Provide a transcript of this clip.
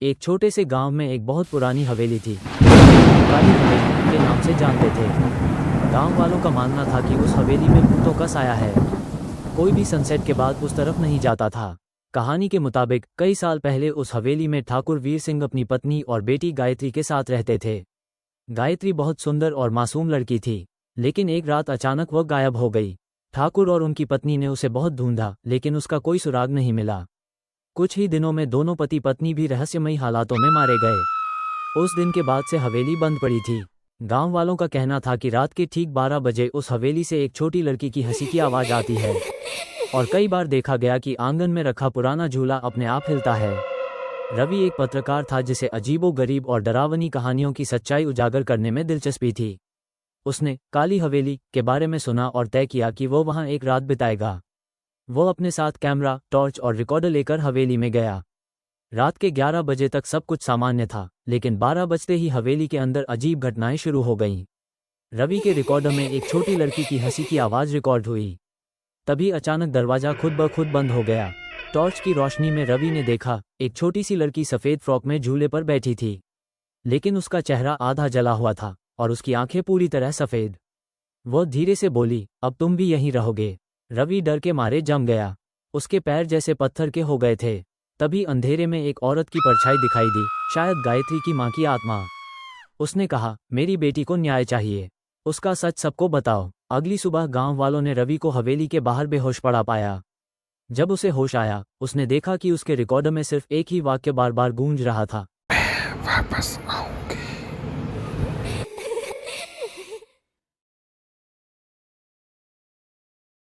एक छोटे से गांव में एक बहुत पुरानी हवेली थी। काली हवेली के नाम से जानते थे। गांव वालों का मानना था कि उस हवेली में भूतों का साया है। कोई भी सनसेट के बाद उस तरफ नहीं जाता था। कहानी के मुताबिक कई साल पहले उस हवेली में ठाकुर वीर सिंह अपनी पत्नी और बेटी गायत्री के साथ रहते थे। गायत्री बहुत सुंदर और मासूम लड़की थी, लेकिन एक रात अचानक वह गायब हो गई। ठाकुर और उनकी पत्नी ने उसे बहुत ढूंढा, लेकिन उसका कोई सुराग नहीं मिला। कुछ ही दिनों में दोनों पति पत्नी भी रहस्यमयी हालातों में मारे गए। उस दिन के बाद से हवेली बंद पड़ी थी। गांव वालों का कहना था कि रात के ठीक 12 बजे उस हवेली से एक छोटी लड़की की हंसी की आवाज़ आती है, और कई बार देखा गया कि आंगन में रखा पुराना झूला अपने आप हिलता है। रवि एक पत्रकार था जिसे अजीबो-गरीब और डरावनी कहानियों की सच्चाई उजागर करने में दिलचस्पी थी। उसने काली हवेली के बारे में सुना और तय किया कि वो वहां एक रात बिताएगा। वो अपने साथ कैमरा, टॉर्च और रिकॉर्डर लेकर हवेली में गया। रात के 11 बजे तक सब कुछ सामान्य था, लेकिन 12 बजते ही हवेली के अंदर अजीब घटनाएं शुरू हो गईं। रवि के रिकॉर्डर में एक छोटी लड़की की हंसी की आवाज़ रिकॉर्ड हुई। तभी अचानक दरवाज़ा खुद ब खुद बंद हो गया। टॉर्च की रोशनी में रवि ने देखा, एक छोटी सी लड़की सफ़ेद फ्रॉक में झूले पर बैठी थी, लेकिन उसका चेहरा आधा जला हुआ था और उसकी आंखें पूरी तरह सफ़ेद। वह धीरे से बोली, अब तुम भी यहीं रहोगे। रवि डर के मारे जम गया। उसके पैर जैसे पत्थर के हो गए थे। तभी अंधेरे में एक औरत की परछाई दिखाई दी, शायद गायत्री की मां की आत्मा। उसने कहा, मेरी बेटी को न्याय चाहिए। उसका सच सबको बताओ। अगली सुबह गांव वालों ने रवि को हवेली के बाहर बेहोश पड़ा पाया। जब उसे होश आया, उसने देखा कि उसके रिकॉर्डर में सिर्फ एक ही वाक्य बार बार गूंज रहा था, वापस